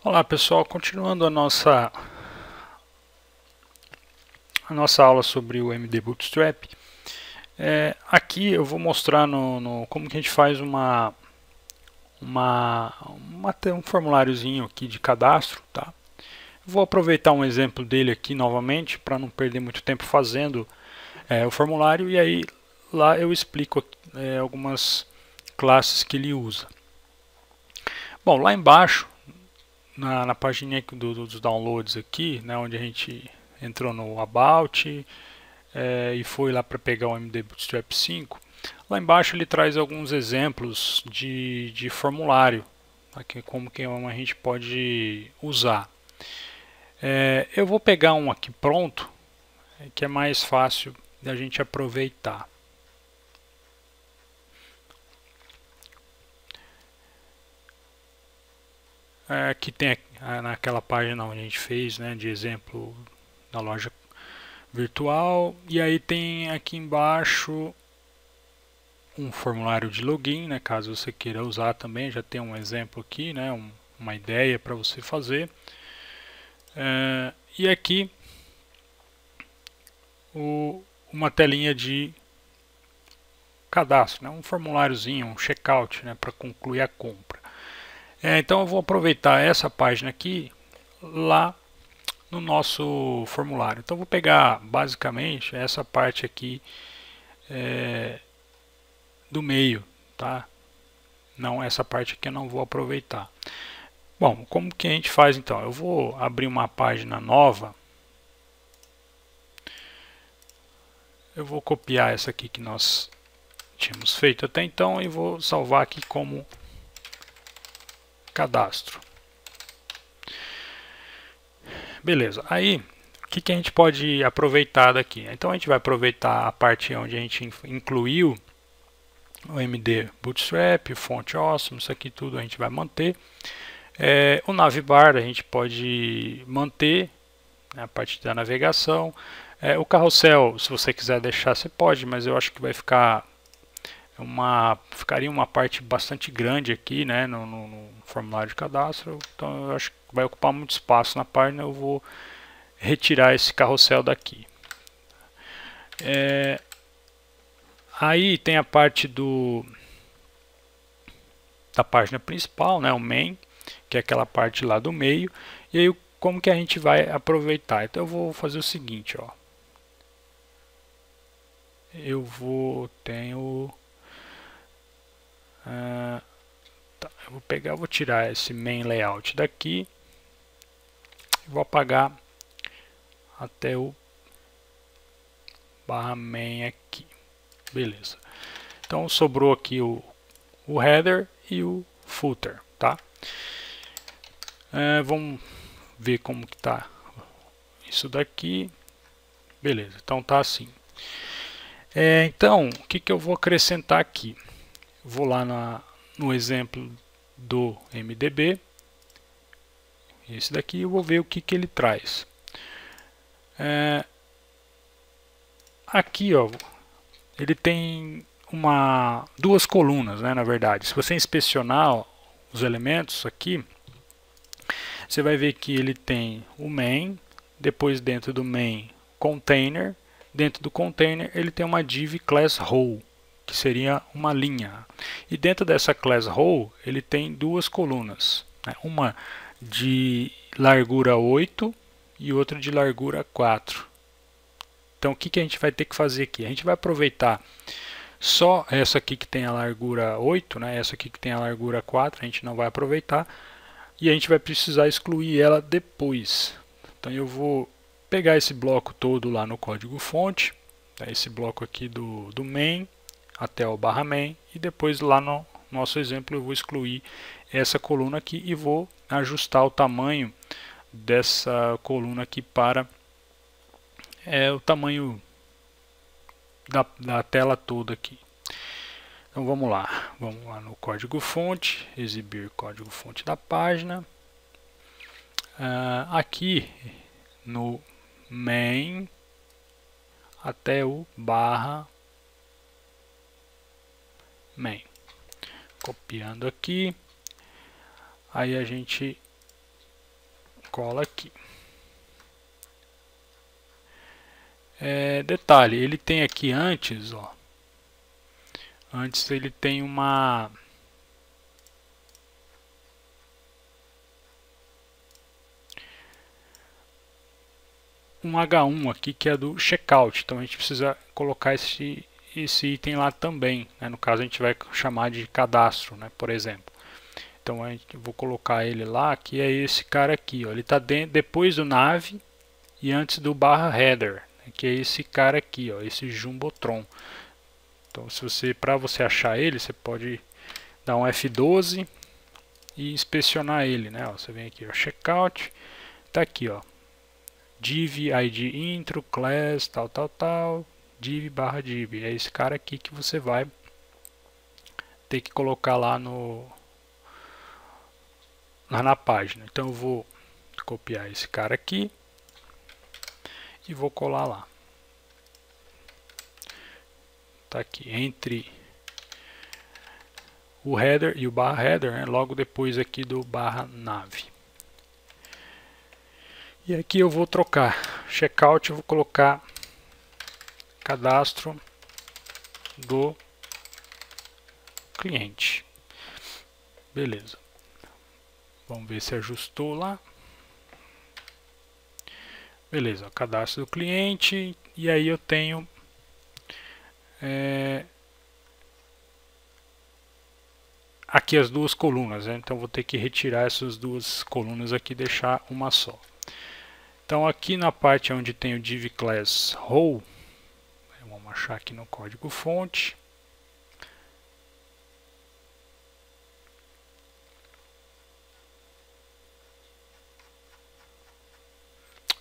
Olá pessoal, continuando a nossa aula sobre o MD Bootstrap, aqui eu vou mostrar como que a gente faz um formuláriozinho aqui de cadastro, tá? Vou aproveitar um exemplo dele aqui novamente para não perder muito tempo fazendo o formulário e aí lá eu explico algumas classes que ele usa. Bom, lá embaixo na página dos downloads aqui, né, onde a gente entrou no About e foi lá para pegar o MD Bootstrap 5, lá embaixo ele traz alguns exemplos de formulário, aqui, como que a gente pode usar. Eu vou pegar um aqui pronto, que é mais fácil da gente aproveitar. Aqui tem naquela página onde a gente fez, né, de exemplo da loja virtual, e aí tem aqui embaixo um formulário de login, né, caso você queira usar também, já tem um exemplo aqui, né, uma ideia para você fazer. E aqui uma telinha de cadastro, né, um formuláriozinho, um checkout, né, para concluir a compra. Então eu vou aproveitar essa página aqui lá no nosso formulário. Então eu vou pegar basicamente essa parte aqui do meio, tá? Não, essa parte aqui eu não vou aproveitar. Bom, como que a gente faz então? Eu vou abrir uma página nova. Eu vou copiar essa aqui que nós tínhamos feito até então e vou salvar aqui como cadastro. Beleza, aí o que a gente pode aproveitar daqui? Então a gente vai aproveitar a parte onde a gente incluiu o MD Bootstrap, o Font Awesome, isso aqui tudo a gente vai manter. O Navbar a gente pode manter, né, a parte da navegação. O carrossel, se você quiser deixar, você pode, mas eu acho que vai ficaria uma parte bastante grande aqui, né, no formulário de cadastro, então eu acho que vai ocupar muito espaço na página, eu vou retirar esse carrossel daqui. Aí tem a parte da página principal, né, o main, que é aquela parte lá do meio, e aí como que a gente vai aproveitar? Então eu vou fazer o seguinte, ó. Eu vou vou tirar esse main layout daqui, vou apagar até o barra main aqui, beleza. Então sobrou aqui o header e o footer, tá? Vamos ver como que tá isso daqui, beleza. Então tá assim. Então o que eu vou acrescentar aqui? Vou lá no exemplo do MDB, esse daqui, eu vou ver o que ele traz. Aqui, ó, ele tem duas colunas, né, na verdade. Se você inspecionar os elementos aqui, você vai ver que ele tem o main, depois dentro do main container, dentro do container ele tem uma div class row, que seria uma linha. E dentro dessa class row ele tem duas colunas, né, uma de largura 8 e outra de largura 4. Então o que a gente vai ter que fazer aqui? A gente vai aproveitar só essa aqui que tem a largura 8, né? Essa aqui que tem a largura 4, a gente não vai aproveitar. E a gente vai precisar excluir ela depois. Então eu vou pegar esse bloco todo lá no código fonte, esse bloco aqui do main até o barra main, e depois lá no nosso exemplo eu vou excluir essa coluna aqui e vou ajustar o tamanho dessa coluna aqui para o tamanho da tela toda aqui. Então vamos lá no código fonte, exibir código fonte da página. Aqui no main até o barra main. Copiando aqui, aí a gente cola aqui. Detalhe, ele tem aqui antes, ó, antes ele tem um H1 aqui que é do checkout, então a gente precisa colocar esse item lá também, né? No caso a gente vai chamar de cadastro, né? Por exemplo. Então vou colocar ele lá, que é esse cara aqui, ó. Ele está depois do nav e antes do /header, né? Que é esse cara aqui, ó, esse Jumbotron. Então para você achar ele, você pode dar um F12 e inspecionar ele, né? Ó, você vem aqui, ó, checkout, tá aqui, ó, div id intro class tal, div/div. É esse cara aqui que você vai ter que colocar lá na página. Então eu vou copiar esse cara aqui e vou colar lá. Tá aqui entre o header e o /header, né, logo depois aqui do /nav. E aqui eu vou trocar checkout, eu vou colocar cadastro do cliente. Beleza. Vamos ver se ajustou lá. Beleza, cadastro do cliente. E aí eu tenho aqui as duas colunas, né? Então vou ter que retirar essas duas colunas aqui e deixar uma só. Então aqui na parte onde tem o div class role, vamos achar aqui no código fonte.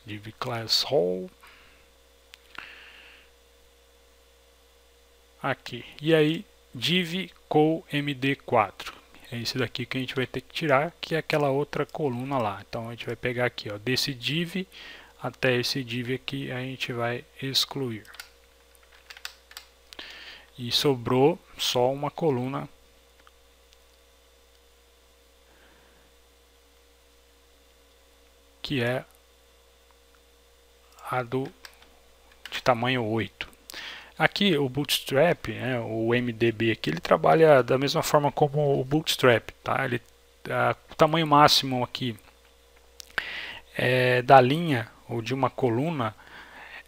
Div class role. Aqui. E aí div co md4. É esse daqui que a gente vai ter que tirar, que é aquela outra coluna lá. Então a gente vai pegar aqui, ó, desse div até esse div aqui, a gente vai excluir. E sobrou só uma coluna que é a de tamanho 8. Aqui o Bootstrap, né, o MDB aqui, ele trabalha da mesma forma como o Bootstrap, tá? O tamanho máximo aqui da linha ou de uma coluna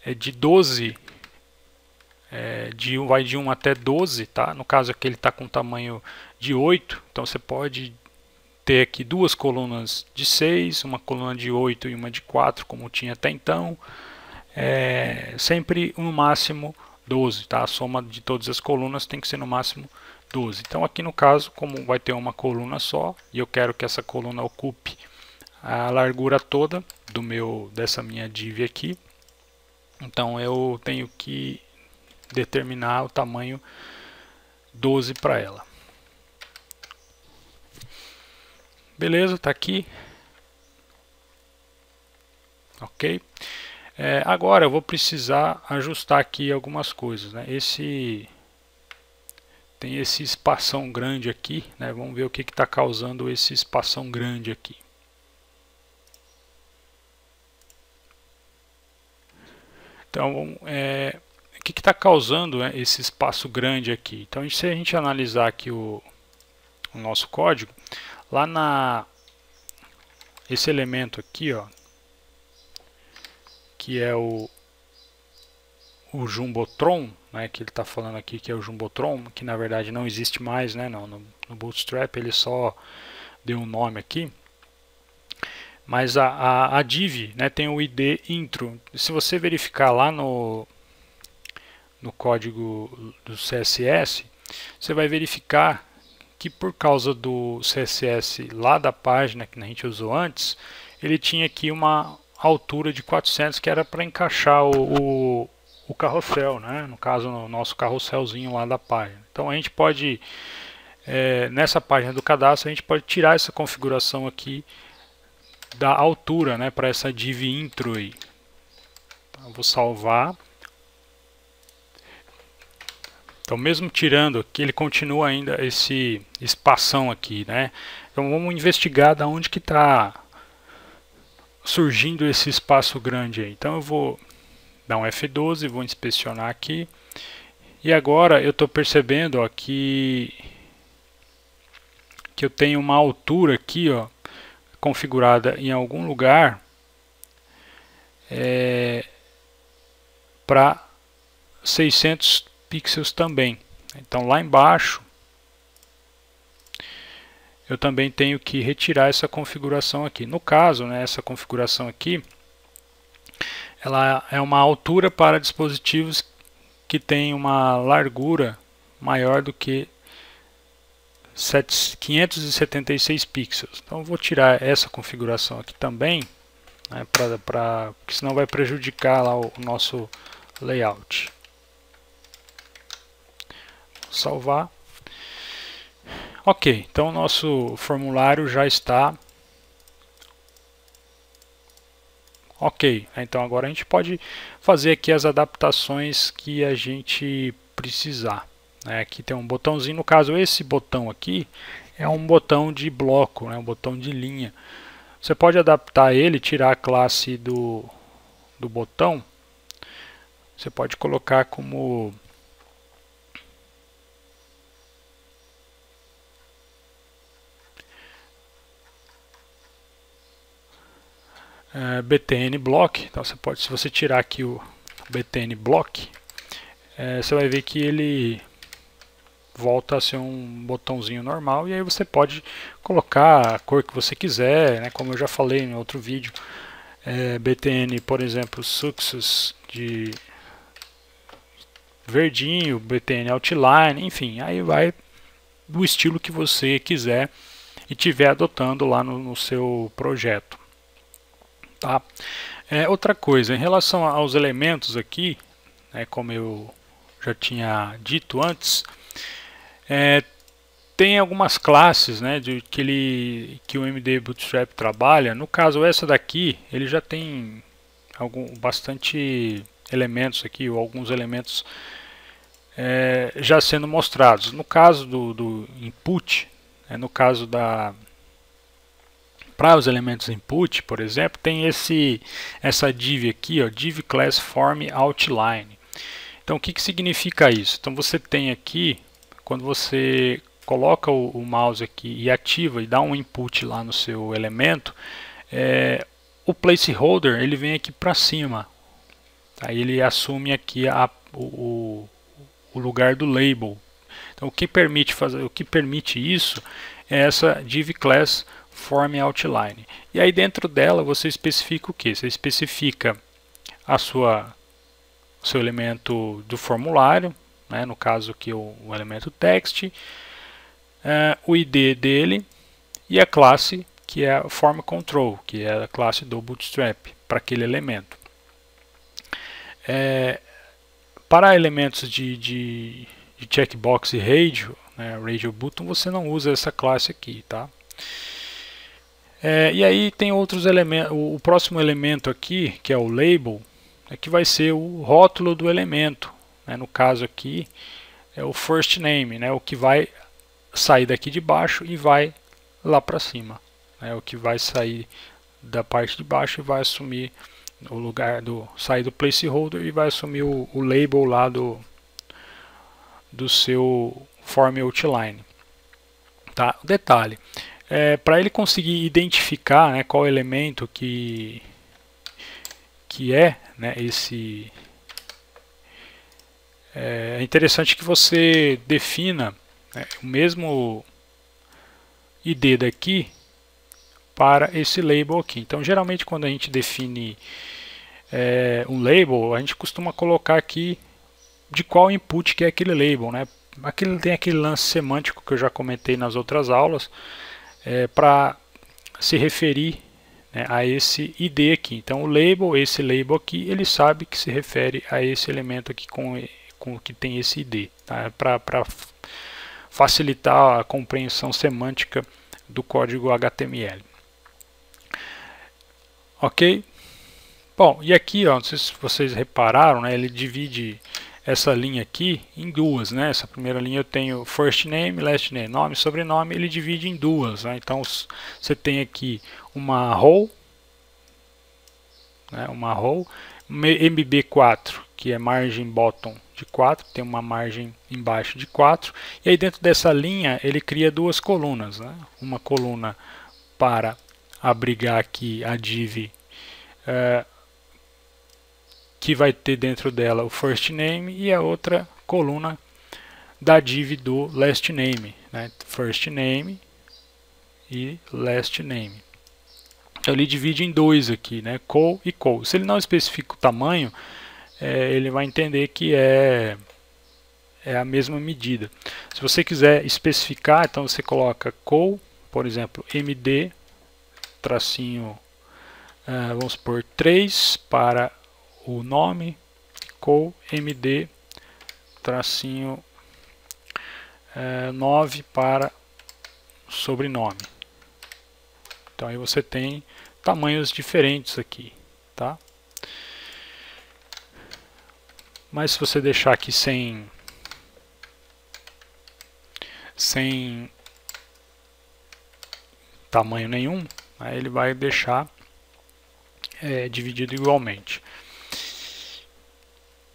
é de 12, vai de 1 até 12, tá? No caso aqui ele está com tamanho de 8, então você pode ter aqui duas colunas de 6, uma coluna de 8 e uma de 4, como tinha até então. Sempre no máximo 12, tá? A soma de todas as colunas tem que ser no máximo 12. Então aqui no caso, como vai ter uma coluna só, e eu quero que essa coluna ocupe a largura toda dessa minha div aqui, então eu tenho que determinar o tamanho 12 para ela. Beleza, tá aqui. Ok. Agora eu vou precisar ajustar aqui algumas coisas, né? Tem esse espação grande aqui, né? Vamos ver o que está causando esse espação grande aqui. Então, o que está causando, né, esse espaço grande aqui? Então, se a gente analisar aqui o nosso código, lá esse elemento aqui, ó, que é o Jumbotron, né, que ele está falando aqui que é o Jumbotron, que na verdade não existe mais, né, no Bootstrap, ele só deu um nome aqui. Mas a div, né, tem o id intro. Se você verificar lá no código do CSS, você vai verificar que por causa do CSS lá da página que a gente usou antes, ele tinha aqui uma altura de 400 que era para encaixar o carrossel, né? No caso, no nosso carrosselzinho lá da página. Então a gente pode, nessa página do cadastro, a gente pode tirar essa configuração aqui da altura, né, para essa div intro aí. Então, eu vou salvar. Então mesmo tirando aqui, ele continua ainda esse espação aqui, né? Então vamos investigar da onde que está surgindo esse espaço grande aí. Então eu vou dar um F12, vou inspecionar aqui. E agora eu estou percebendo ó, que eu tenho uma altura aqui ó, configurada em algum lugar para 600 pixels também. Então lá embaixo eu também tenho que retirar essa configuração aqui. No caso, né, essa configuração aqui, ela é uma altura para dispositivos que tem uma largura maior do que 576 pixels. Então eu vou tirar essa configuração aqui também, né, porque senão vai prejudicar lá o nosso layout. Vou salvar. Ok, então o nosso formulário já está ok. Então agora a gente pode fazer aqui as adaptações que a gente precisar. Aqui tem um botãozinho, no caso esse botão aqui é um botão de bloco, né, um botão de linha. Você pode adaptar ele, tirar a classe do botão. Você pode colocar como BTN Block. Então você pode, se você tirar aqui o BTN Block, você vai ver que ele volta a ser um botãozinho normal, e aí você pode colocar a cor que você quiser, né, como eu já falei em outro vídeo. BTN, por exemplo, Success de verdinho, BTN Outline, enfim, aí vai do estilo que você quiser e estiver adotando lá no seu projeto. Tá? Outra coisa, em relação aos elementos aqui, né, como eu já tinha dito antes, tem algumas classes, né, que o MD Bootstrap trabalha. No caso, essa daqui, ele já tem bastante elementos aqui, ou alguns elementos já sendo mostrados. No caso do input, no caso para os elementos input, por exemplo, tem essa div aqui, ó, div class form outline. Então o que significa isso? Então você tem aqui, quando você coloca o mouse aqui e ativa e dá um input lá no seu elemento, o placeholder ele vem aqui para cima. Aí ele assume aqui o lugar do label. Então o que permite isso é essa div class form outline. E aí dentro dela você especifica o que? Você especifica seu elemento do formulário, né, no caso aqui o elemento text, o ID dele e a classe que é a form control, que é a classe do Bootstrap para aquele elemento. Para elementos de checkbox e radio, né, radio button, você não usa essa classe aqui, tá? E aí tem outros elementos. O próximo elemento aqui, que é o label, que vai ser o rótulo do elemento, né? No caso aqui é o first name, né? O que vai sair daqui de baixo e vai lá para cima, né? O que vai sair da parte de baixo e vai assumir o lugar sair do placeholder e vai assumir o label lá do seu form outline, tá? Detalhe, para ele conseguir identificar, né, qual elemento que é, né, esse é interessante que você defina, né, o mesmo ID daqui para esse label aqui. Então geralmente quando a gente define um label, a gente costuma colocar aqui de qual input que é aquele label, né? Tem aquele lance semântico que eu já comentei nas outras aulas, para se referir, né, a esse ID aqui. Então o label, esse label aqui, ele sabe que se refere a esse elemento aqui com que tem esse ID, tá? Para facilitar a compreensão semântica do código HTML. Ok? Bom, e aqui, ó, não sei se vocês repararam, né, ele divide essa linha aqui em duas, né? Essa primeira linha eu tenho first name, last name, nome e sobrenome, ele divide em duas, né? Então você tem aqui uma row, né, uma row, MB4, que é margem bottom de 4, tem uma margem embaixo de 4, e aí dentro dessa linha ele cria duas colunas, né, uma coluna para abrigar aqui a div que vai ter dentro dela o first name, e a outra coluna da div do last name, né, first name e last name. Então ele divide em dois aqui, né, col e col. Se ele não especifica o tamanho, ele vai entender que é a mesma medida. Se você quiser especificar, então você coloca col, por exemplo, md, tracinho, vamos supor 3 para o nome, col md, tracinho 9 para o sobrenome. Então aí você tem tamanhos diferentes aqui, tá? Mas se você deixar aqui sem tamanho nenhum, aí ele vai deixar dividido igualmente.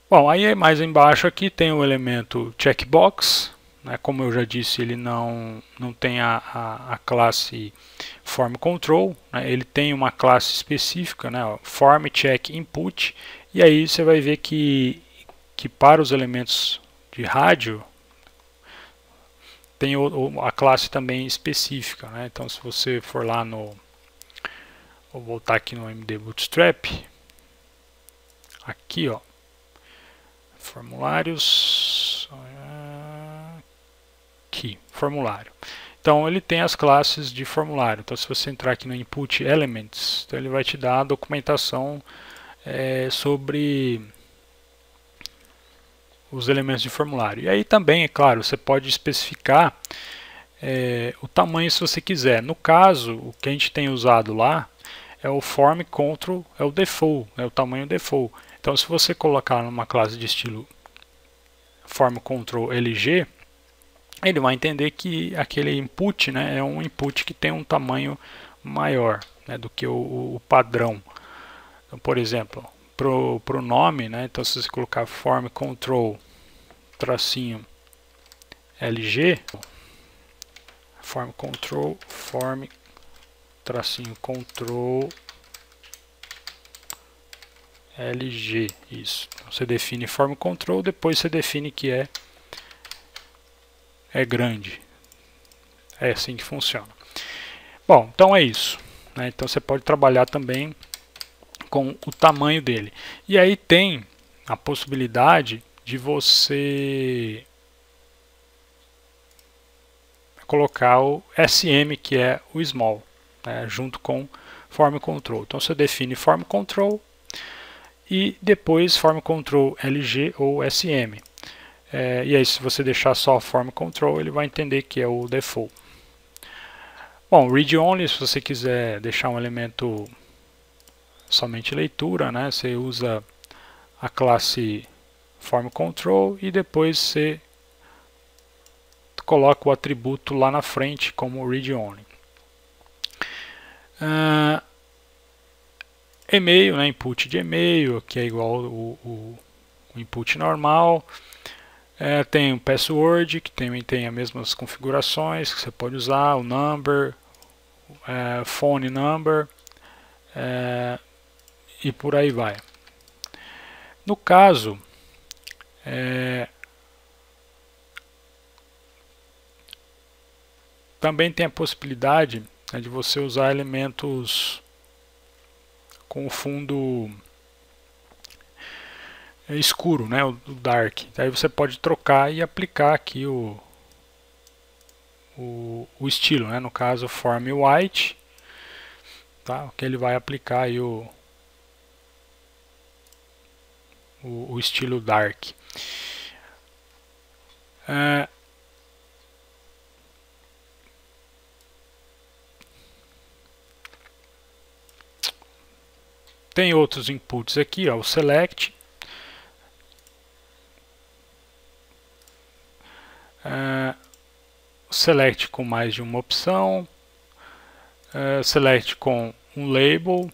Bom, aí mais embaixo aqui tem o elemento checkbox, né? Como eu já disse, ele não tem a classe form control, né? Ele tem uma classe específica, né? Form check input, e aí você vai ver que para os elementos de rádio tem a classe também específica, né? Então se você for lá no, vou voltar aqui no MD Bootstrap, aqui ó, formulários, aqui, formulário. Então ele tem as classes de formulário. Então se você entrar aqui no Input Elements, então ele vai te dar a documentação sobre os elementos de formulário. E aí também, é claro, você pode especificar o tamanho se você quiser. No caso, o que a gente tem usado lá é o form control, é o default, é o tamanho default. Então se você colocar numa classe de estilo form control LG, ele vai entender que aquele input, né, é um input que tem um tamanho maior, né, do que o padrão. Então, por exemplo, para o nome, né, então se você colocar form control tracinho LG, form control form tracinho control LG, isso. Então, você define form control, depois você define que é grande. É assim que funciona. Bom, então é isso, né? Então você pode trabalhar também com o tamanho dele. E aí tem a possibilidade de você colocar o SM, que é o small, né, junto com form control. Então você define form control e depois form control LG ou SM. E aí se você deixar só form control, ele vai entender que é o default. Bom, read only, se você quiser deixar um elemento somente leitura, né, você usa a classe form control e depois você coloca o atributo lá na frente como read only. E-mail, né, input de e-mail, que é igual o input normal. Tem o password, que também tem as mesmas configurações que você pode usar, o number, phone number, e por aí vai. No caso, também tem a possibilidade, né, de você usar elementos com fundo escuro, né, o dark. Aí você pode trocar e aplicar aqui o estilo, né, no caso form white, tá, que ele vai aplicar aí o estilo dark. Tem outros inputs aqui, ó, o select, select com mais de uma opção, select com um label,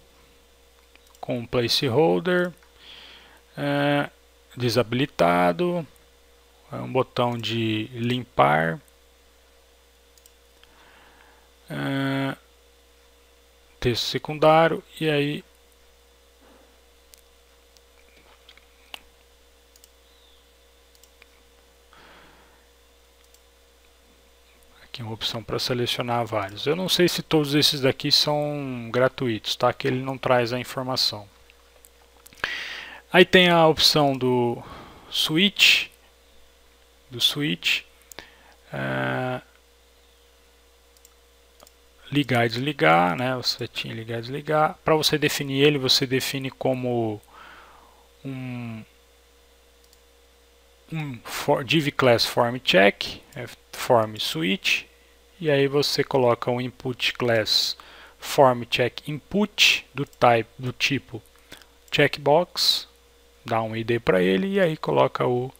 com um placeholder, desabilitado, um botão de limpar, texto secundário, e aí aqui uma opção para selecionar vários. Eu não sei se todos esses daqui são gratuitos, tá? Que ele não traz a informação. Aí tem a opção do switch, ligar e desligar, né? Você tinha ligar e desligar. Para você definir ele, você define como div class form check, form switch, e aí você coloca um input class form check input do tipo checkbox, dá um ID para ele e aí coloca o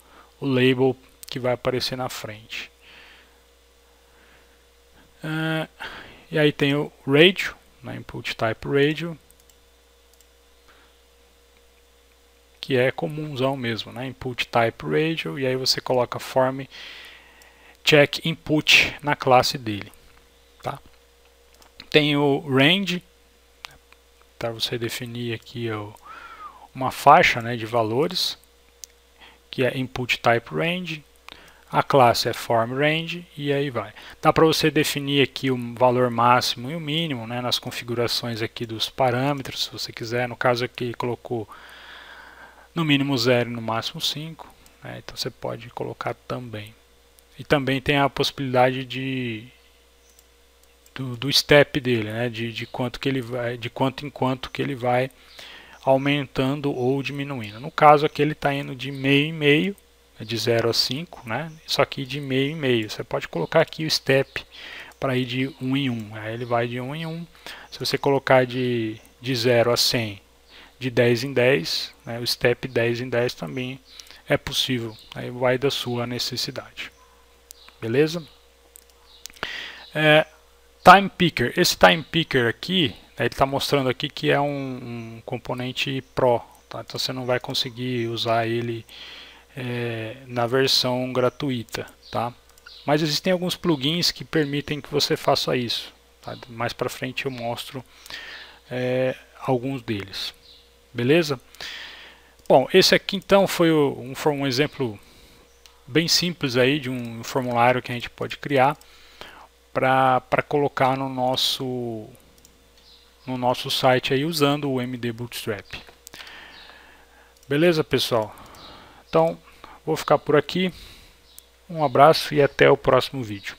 label que vai aparecer na frente. E aí tem o radio, né, input type radio, que é comunzão mesmo, né, input type radio, e aí você coloca form check input na classe dele, tá? Tem o range, para você definir aqui uma faixa, né, de valores, que é input type range. A classe é form range e aí vai. Dá para você definir aqui o valor máximo e o mínimo, né, nas configurações aqui dos parâmetros, se você quiser. No caso aqui colocou no mínimo 0 e no máximo 5, né, então você pode colocar também. E também tem a possibilidade do step dele, né, de quanto que ele vai, de quanto em quanto que ele vai aumentando ou diminuindo. No caso aqui ele está indo de meio em meio, de 0 a 5, né? Isso aqui de meio em meio. Você pode colocar aqui o step para ir de 1 em 1. Aí ele vai de 1 em 1. Se você colocar de 0 a 100, de 10 em 10, né? O step 10 em 10 também é possível. Aí vai da sua necessidade. Beleza? Time Picker. Esse Time Picker aqui, ele está mostrando aqui que é um componente Pro. Tá? Então você não vai conseguir usar ele na versão gratuita, tá? Mas existem alguns plugins que permitem que você faça isso, tá? Mais para frente eu mostro alguns deles, beleza? Bom, esse aqui então foi um exemplo bem simples aí de um formulário que a gente pode criar para colocar no nosso site aí usando o MD Bootstrap. Beleza, pessoal? Então, vou ficar por aqui. Um abraço e até o próximo vídeo.